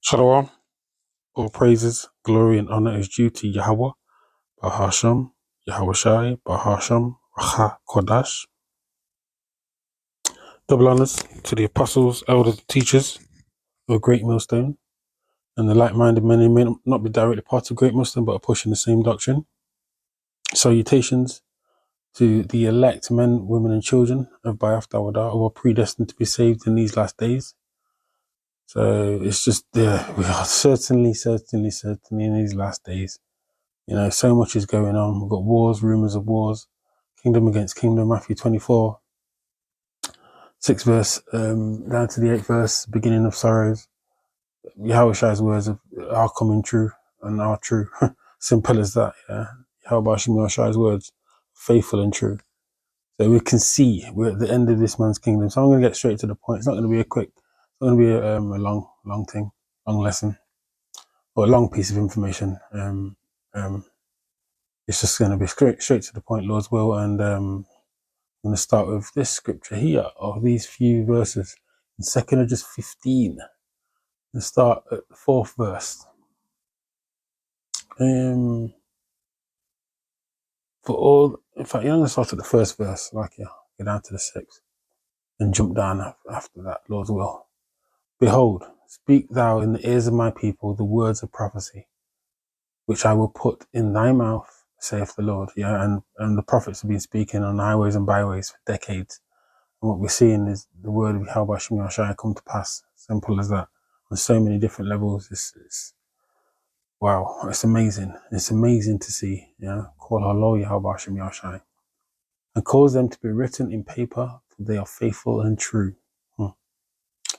Shalom. All praises, glory, and honor is due to Yahweh, Bahasham, Yahweh Shai, Bahasham, Racha Kodash. Double honors to the apostles, elders, teachers of Great Millstone, and the like-minded men who may not be directly part of Great Millstone, but are pushing the same doctrine. Salutations to the elect men, women, and children of Ba'ath Dawadah, who are predestined to be saved in these last days. So it's just, we are certainly in these last days. You know, so much is going on. We've got wars, rumors of wars, kingdom against kingdom. Matthew 24, 6th verse, down to the 8th verse, beginning of sorrows. Yahweh's words are coming true and are true. Simple as that, yeah. Yahweh's words, faithful and true. So we can see we're at the end of this man's kingdom. So I'm going to get straight to the point. It's not going to be it's going to be a long thing, long lesson, or a long piece of information. It's just going to be straight to the point, Lord's will. And I'm going to start with this scripture here, of these few verses. In 2 Corinthians 15, and start at the 4th verse. In fact, you're going to start at the 1st verse, go down to the 6th, and jump down after that, Lord's will. Behold, speak thou in the ears of my people the words of prophecy, which I will put in thy mouth, saith the Lord. Yeah, and the prophets have been speaking on highways and byways for decades. And what we're seeing is the word of Yahweh Shai come to pass. Simple as that. On so many different levels. Wow, it's amazing. It's amazing to see. Yeah. Call Allah Yahweh Shai. And cause them to be written in paper, for they are faithful and true.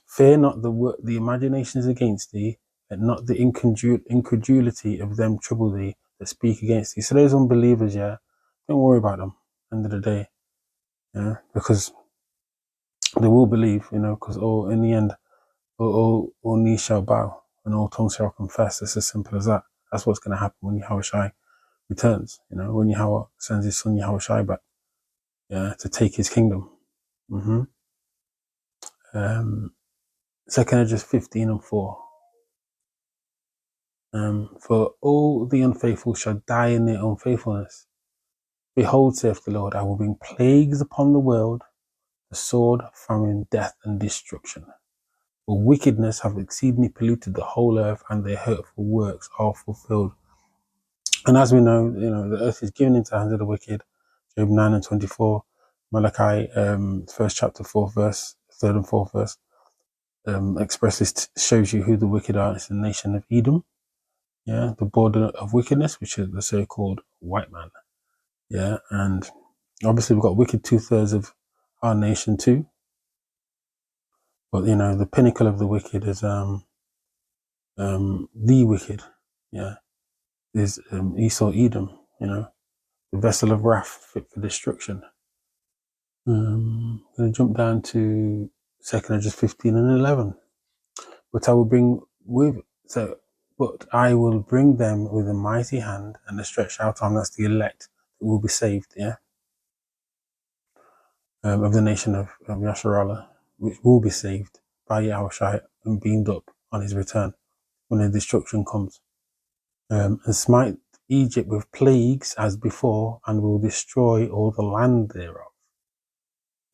Fear not the imaginations against thee, and not the incredulity of them trouble thee that speak against thee. So those unbelievers, yeah, don't worry about them. End of the day, yeah, because they will believe, because in the end, all knees shall bow and all tongues shall confess. It's as simple as that. That's what's going to happen when Yahweh Shai returns. When Yahweh sends his son Yahweh Shai back, yeah, to take his kingdom. 2 Corinthians 15 and 4. For all the unfaithful shall die in their unfaithfulness. Behold, saith the Lord, I will bring plagues upon the world, the sword, famine, death, and destruction. For wickedness have exceedingly polluted the whole earth, and their hurtful works are fulfilled. And as we know, the earth is given into the hands of the wicked. Job 9 and 24, Malachi, 1st chapter, 4th verse, 3rd and 4th verse, expressly shows you who the wicked are. It's the nation of Edom. Yeah, the border of wickedness, which is the so-called white man. Yeah, and obviously we've got wicked 2/3 of our nation too. But the pinnacle of the wicked is the wicked. Yeah, is Esau, Edom. The vessel of wrath fit for destruction. I'm going to jump down to 2 Corinthians 15 and 11. But I will bring them with a mighty hand and a stretched out arm. That's the elect that will be saved. Yeah. Of the nation of Yasharallah, which will be saved by Yahushua and beamed up on his return when the destruction comes. And smite Egypt with plagues as before, and will destroy all the land thereof.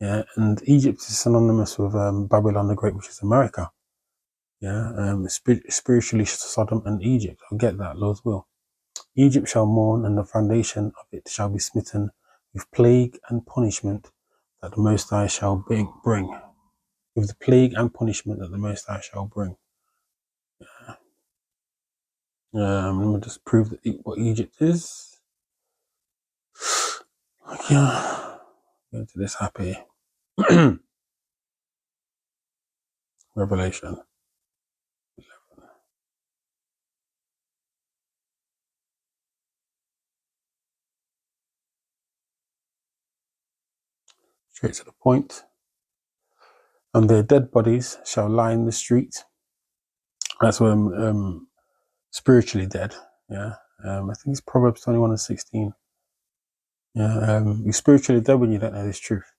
Yeah, and Egypt is synonymous with Babylon the Great, which is America. Yeah, spiritually Sodom and Egypt. I'll get that, Lord's will. Egypt shall mourn, and the foundation of it shall be smitten with plague and punishment that the Most High shall bring. With the plague and punishment that the Most High shall bring. Let me just prove what Egypt is. Yeah, go to this happy Revelation. Straight to the point. And their dead bodies shall lie in the street. That's when spiritually dead. Yeah. I think it's Proverbs 21 and 16. Yeah. You're spiritually dead when you don't know this truth.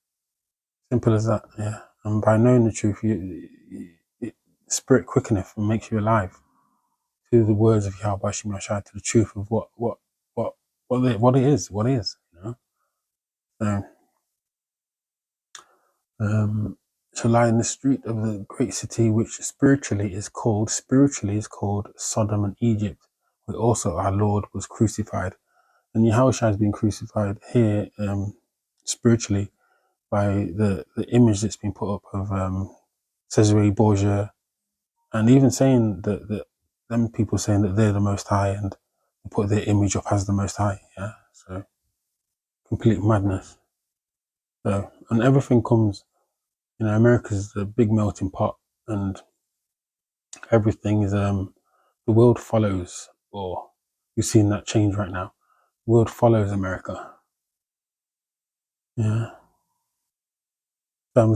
Simple as that. Yeah. And by knowing the truth, Spirit quickeneth and makes you alive to the words of Yahweh Shem Yahshai, to the truth of what it is, you know. So, shall lie in the street of the great city, which spiritually is called Sodom and Egypt, where also our Lord was crucified. And Yahushua has been crucified here spiritually by the image that's been put up of Cesare Borgia, and even saying that them people saying that they're the Most High and put their image up as the Most High. Yeah, so complete madness. So, and everything comes, you know, America's a big melting pot, and everything is the world follows, or you're seeing that change right now. The world follows America. Yeah. So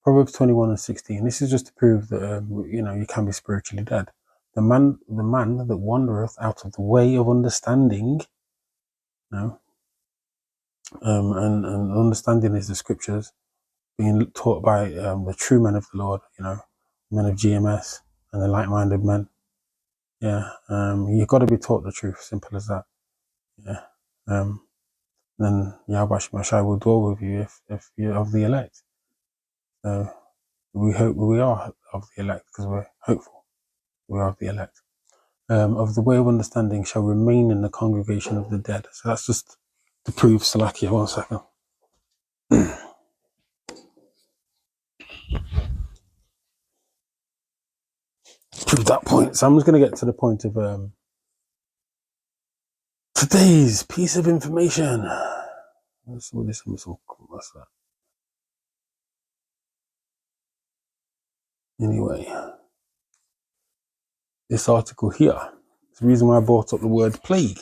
Proverbs 21:16. This is just to prove that you know, you can be spiritually dead. The man that wandereth out of the way of understanding, you know, and understanding is the scriptures being taught by the true men of the Lord, you know, men of GMS and the like-minded men. Yeah, you've got to be taught the truth. Simple as that. Yeah. Then Yahweh Shai will dwell with you if you're of the elect. So we hope we are of the elect, because we're hopeful we are of the elect. Of the way of understanding shall remain in the congregation of the dead. So that's just to prove Salakia. 1 second. Prove that point. So I'm just going to get to the point of today's piece of information. What's that? Anyway, this article here. It's the reason why I brought up the word plague.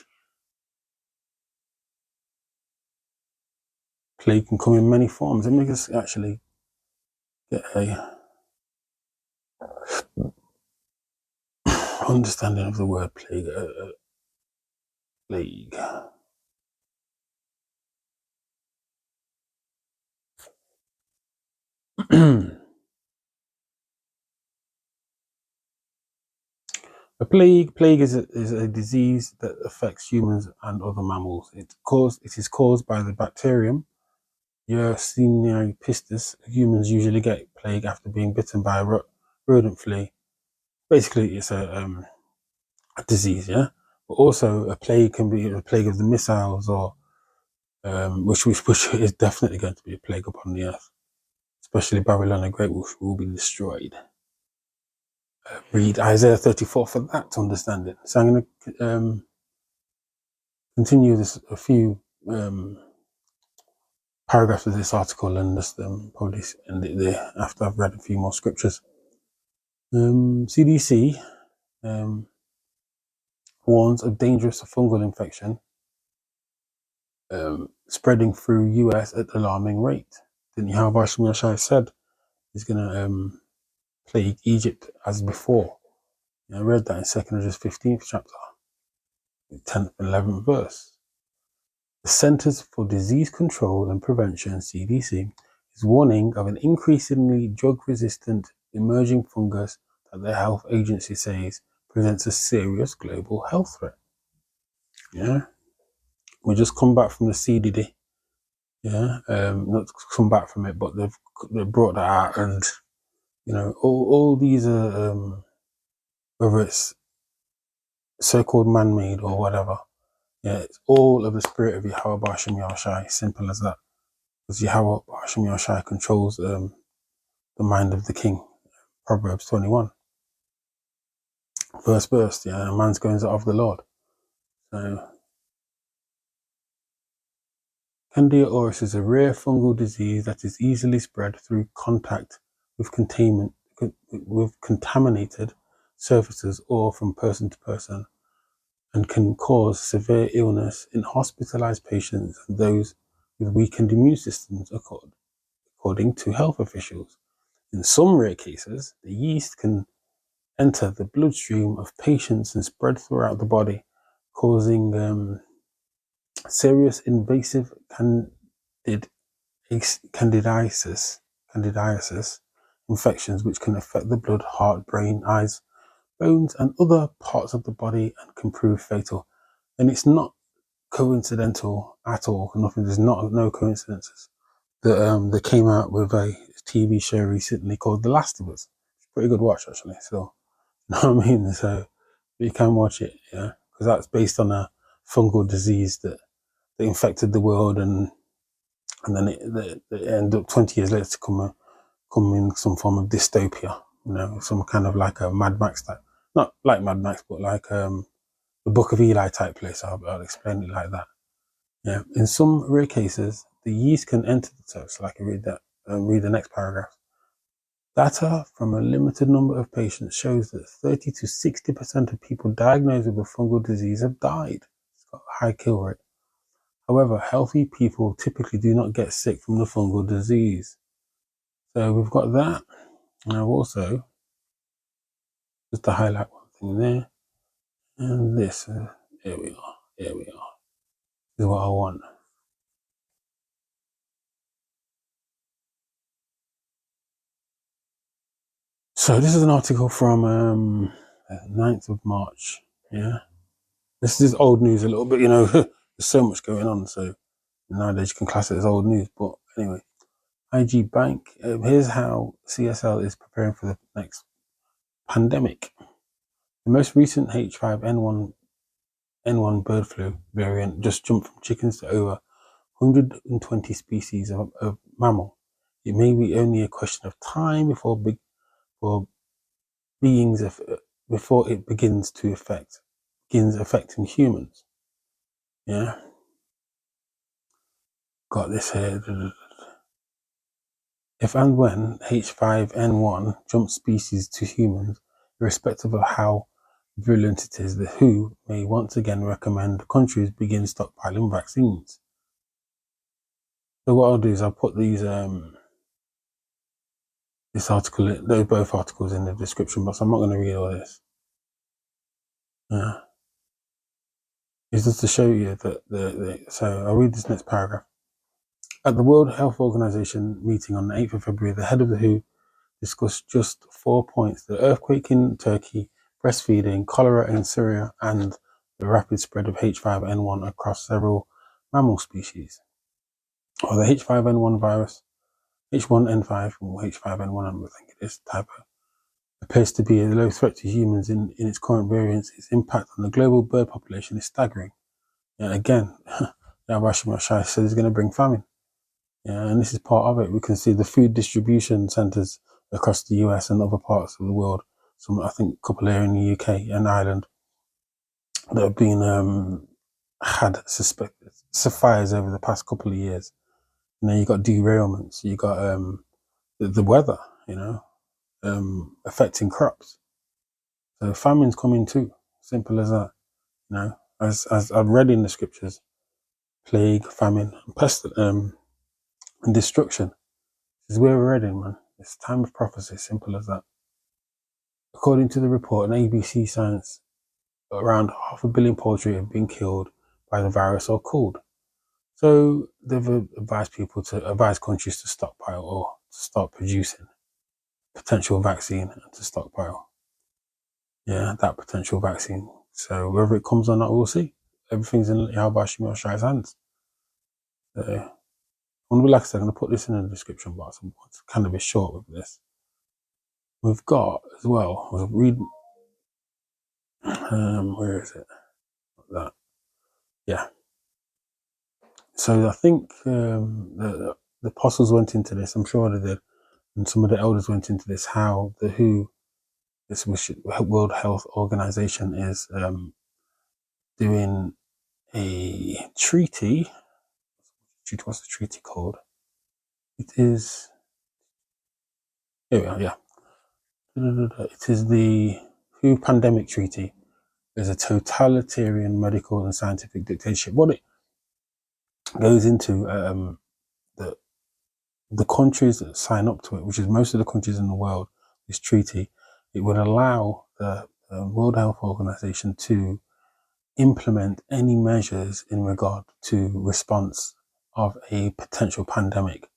Plague can come in many forms. Let me just actually get a understanding of the word plague. Plague. A plague is a disease that affects humans and other mammals. It is caused by the bacterium Yersinia pestis. Humans usually get plague after being bitten by a rodent flea. Basically, it's a disease, yeah. But also, a plague can be a plague of the missiles, or which is definitely going to be a plague upon the earth, especially Babylon the Great, which will be destroyed. Read Isaiah 34 for that understanding. So I'm going to continue this a few paragraphs of this article, and just probably end it there after I've read a few more scriptures. CDC warns of dangerous fungal infection spreading through US at alarming rate. Didn't Yahweh Shai said he's going to plague Egypt as before? I read that in 2nd Esdras 15th chapter, 10th and 11th verse. The Centers for Disease Control and Prevention, CDC, is warning of an increasingly drug-resistant emerging fungus that the health agency says presents a serious global health threat. Yeah, we just come back from the CDD. Yeah, not come back from it, but they've brought that out, and you know, all these are whether it's so-called man-made or whatever. Yeah, it's all of the spirit of Yahweh B'Shem Yahushai. Simple as that. Because Yahweh B'Shem Yahushai controls the mind of the king. Proverbs 21. First verse, yeah, a man's goings out of the Lord. So, Candida auris is a rare fungal disease that is easily spread through contact with contaminated surfaces or from person to person, and can cause severe illness in hospitalized patients and those with weakened immune systems, according to health officials. In some rare cases, the yeast can enter the bloodstream of patients and spread throughout the body, causing serious invasive candidiasis infections which can affect the blood, heart, brain, eyes, bones, and other parts of the body and can prove fatal. And it's not coincidental at all. Nothing. There's no coincidences. That they came out with a TV show recently called The Last of Us. It's a pretty good watch actually. So, you know what I mean. So you can watch it, yeah, because that's based on a fungal disease that infected the world, and then it ended up 20 years later to come in some form of dystopia. You know, some kind of like a Mad Max type, not like Mad Max, but like the Book of Eli type place. I'll explain it like that. Yeah. In some rare cases, the yeast can enter the toast. Like I read that. Read the next paragraph. Data from a limited number of patients shows that 30 to 60% of people diagnosed with a fungal disease have died. It's got a high kill rate. However, healthy people typically do not get sick from the fungal disease. So we've got that. Now also, just to highlight one thing there, and this, here we are, this is what I want. So this is an article from 9th of March, yeah. This is old news a little bit, you know, there's so much going on, so nowadays you can class it as old news, but anyway. IG Bank, here's how CSL is preparing for the next pandemic. The most recent H5N1 bird flu variant just jumped from chickens to over 120 species of mammal. It may be only a question of time before it begins affecting humans. Yeah. Got this here. If and when H5N1 jumps species to humans, irrespective of how virulent it is, the WHO may once again recommend countries begin stockpiling vaccines. So what I'll do is I'll put these this article, both articles in the description box. I'm not going to read all this. It's just to show you that so I'll read this next paragraph. At the World Health Organization meeting on the 8th of February, the head of the WHO discussed just 4 points: the earthquake in Turkey, breastfeeding, cholera in Syria, and the rapid spread of H5N1 across several mammal species. Or the H5N1 virus, H1N5 or H5N1, I think it is, type of, appears to be a low threat to humans in its current variants. Its impact on the global bird population is staggering. And again, Yabashima Shai says it's going to bring famine. Yeah, and this is part of it. We can see the food distribution centres across the US and other parts of the world. Some, I think, a couple here in the UK and Ireland that have been had suspected fires over the past couple of years. And then you got derailments. You got the weather, you know, affecting crops. So famine's coming too. Simple as that. You know, as I've read in the scriptures, plague, famine, pestilence, and destruction. This is where we're heading, man. It's time of prophecy, simple as that. According to the report, an ABC Science, around 500 million poultry have been killed by the virus or cold. So they've advised countries to stockpile or to start producing potential vaccine and to stockpile. Yeah, that potential vaccine. So whether it comes or not, we'll see. Everything's in Yahweh Shai's hands. So, like I said, I'm going to put this in the description box. It's kind of a short with this. We've got as well, I was reading, where is it? That, yeah. So I think the apostles went into this, I'm sure they did, and some of the elders went into this, how the WHO, this World Health Organization, is doing a treaty. What's the treaty called? It is, here we are, yeah. It is the WHO Pandemic Treaty. It's a totalitarian medical and scientific dictatorship. What it goes into, the countries that sign up to it, which is most of the countries in the world, this treaty, it would allow the World Health Organization to implement any measures in regard to response of a potential pandemic.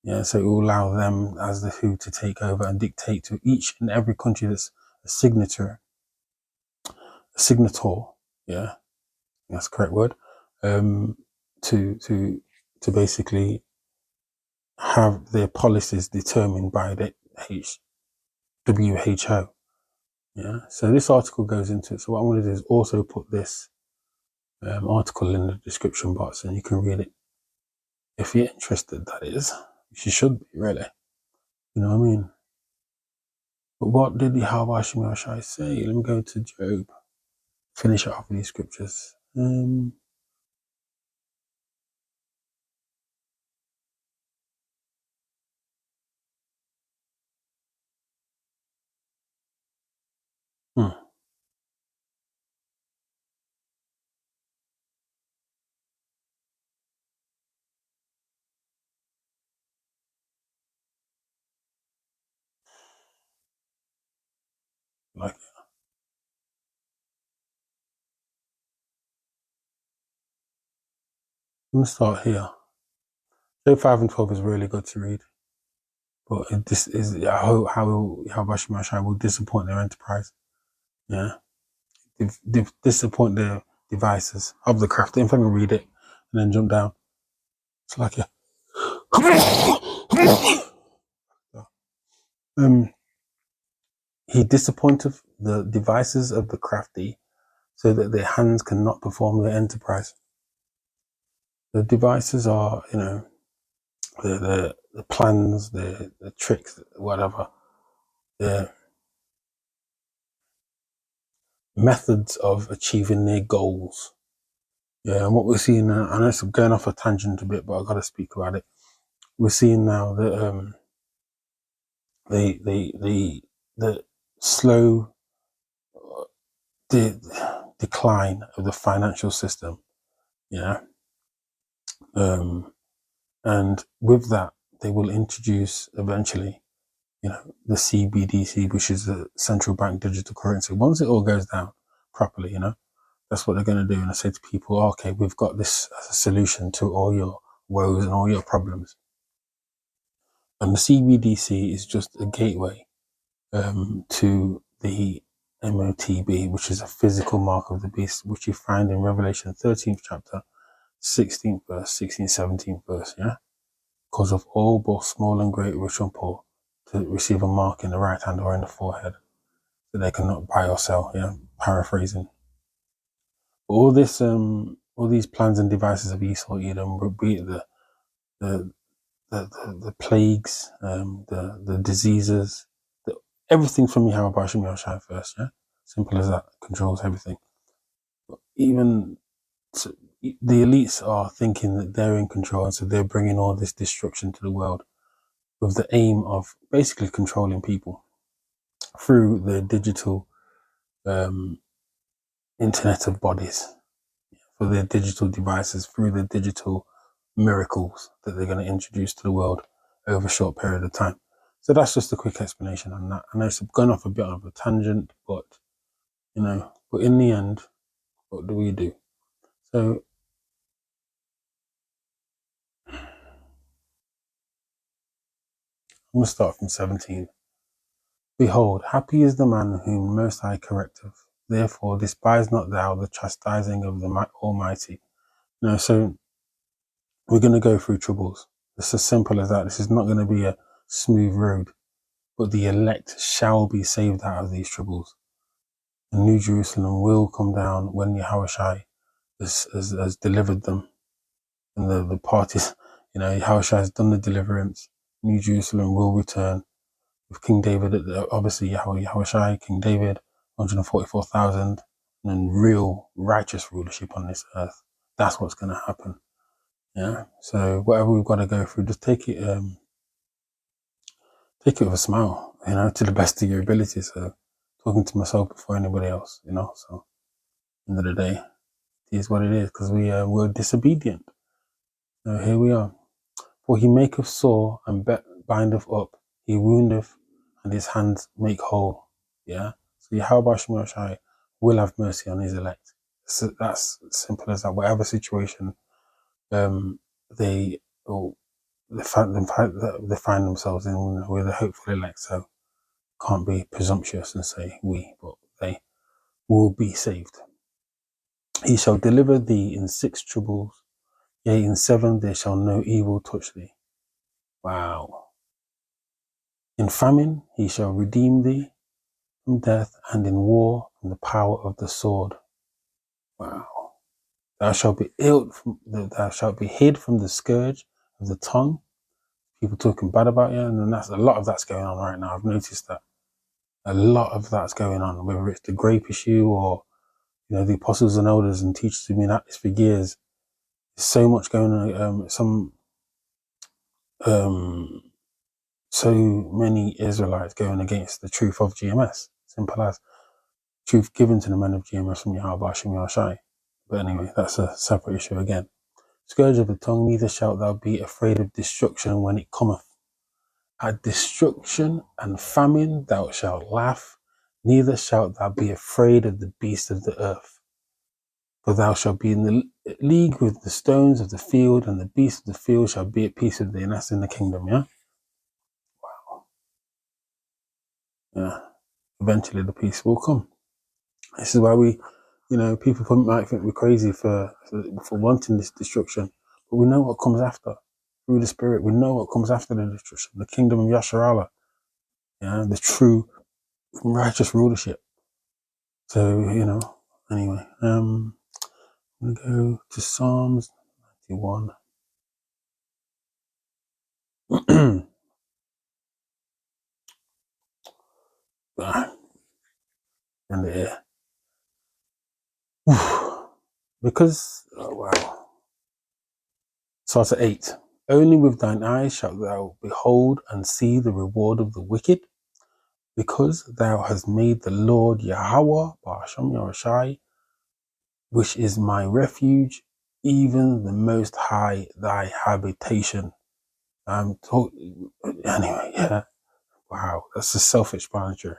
Yeah, so it will allow them as the WHO to take over and dictate to each and every country that's a signator, yeah, that's the correct word, to basically have their policies determined by the WHO. Yeah, so this article goes into it. So what I'm going to do is also put this article in the description box, and you can read it if you're interested. That is, which you should be, really. You know what I mean? But what did the Shai say? Let me go to Job. Finish it off with these scriptures. Like, I'm gonna start here. Job 5 and 12 is really good to read, but this is how Shai will disappoint their enterprise. Yeah, they disappoint their devices of the craft. In fact, I'm gonna read it and then jump down. It's like a he disappointed the devices of the crafty, so that their hands cannot perform their enterprise. The devices are, the plans, the tricks, whatever, the methods of achieving their goals. Yeah, and what we're seeing now, I know it's going off a tangent a bit, but I've got to speak about it. We're seeing now that the slow decline of the financial system. Yeah, and with that, they will introduce eventually, the CBDC, which is the central bank digital currency. Once it all goes down properly, that's what they're going to do. And I say to people, okay, we've got this as a solution to all your woes and all your problems. And the CBDC is just a gateway to the MOTB, which is a physical mark of the beast, which you find in Revelation 13th chapter, 16th verse, 16th, 17th verse, yeah? Because of all, both small and great, rich and poor, to receive a mark in the right hand or in the forehead, that they cannot buy or sell, paraphrasing. But all these plans and devices of Esau, be it the plagues, the diseases, everything from Yahweh Shai first, yeah? Simple as that, controls everything. But even the elites are thinking that they're in control, and so they're bringing all this destruction to the world with the aim of basically controlling people through the digital internet of bodies, for their digital devices, through the digital miracles that they're going to introduce to the world over a short period of time. So that's just a quick explanation on that. I know it's gone off a bit of a tangent, but but in the end, what do we do? So I'm going to start from 17. Behold, happy is the man whom Most High correcteth. Therefore, despise not thou the chastising of the Almighty. So we're going to go through troubles. It's as simple as that. This is not going to be a smooth road, but the elect shall be saved out of these troubles. And New Jerusalem will come down when Yahushua has delivered them. And the parties, Yahushua has done the deliverance. New Jerusalem will return with King David, obviously Yahushua, King David, 144,000, and then real righteous rulership on this earth. That's what's going to happen. Yeah. So whatever we've got to go through, just take it with a smile, to the best of your ability. So talking to myself before anybody else, so end of the day, it is what it is, because we're disobedient. So here we are. For he maketh sore and bindeth up, he woundeth, and his hands make whole. Yeah. So Yahweh Shai will have mercy on his elect. So that's simple as that. Whatever situation they they find themselves in with a hopeful elect, so can't be presumptuous and say we, but they will be saved. He shall deliver thee in 6 troubles, yea, in 7 there shall no evil touch thee. Wow. In famine he shall redeem thee from death, and in war from the power of the sword. Wow. Thou shalt be hid from the scourge of the tongue. People talking bad about you, and that's a lot of that's going on right now. I've noticed that a lot of that's going on, whether it's the grape issue or the apostles and elders and teachers who've been at this for years. There's so much going on. So many Israelites going against the truth of GMS. Simple as truth given to the men of GMS from Yahweh Shem Yahshai. But anyway, that's a separate issue again. Scourge of the tongue, neither shalt thou be afraid of destruction when it cometh. At destruction and famine thou shalt laugh, neither shalt thou be afraid of the beasts of the earth. For thou shalt be in the league with the stones of the field, and the beasts of the field shall be at peace with thee. And that's in the kingdom, yeah? Wow. Yeah. Eventually the peace will come. This is why people might think we're crazy for wanting this destruction. But we know what comes after. Through the Spirit, we know what comes after the destruction. The kingdom of Yasharallah. Yeah, the true righteous rulership. So, anyway, I'm going to go to Psalms 91. And because, wow. Starts at 8. Only with thine eyes shalt thou behold and see the reward of the wicked, because thou hast made the Lord Yahweh, Ba'ashem Yahushai, which is my refuge, even the Most High, thy habitation. Anyway, yeah. Wow, that's a self-explanatory.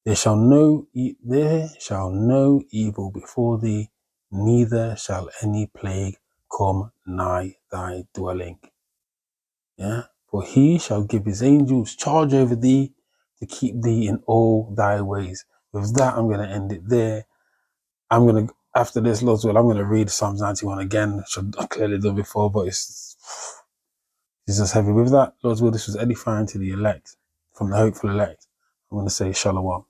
There shall no evil before thee, neither shall any plague come nigh thy dwelling. Yeah, for he shall give his angels charge over thee to keep thee in all thy ways. With that, I'm going to end it there. After this, Lord's will, I'm going to read Psalms 91 again, which I've clearly done before, but it's just heavy. With that, Lord's will, this was edifying to the elect, from the hopeful elect. I'm going to say Shalom.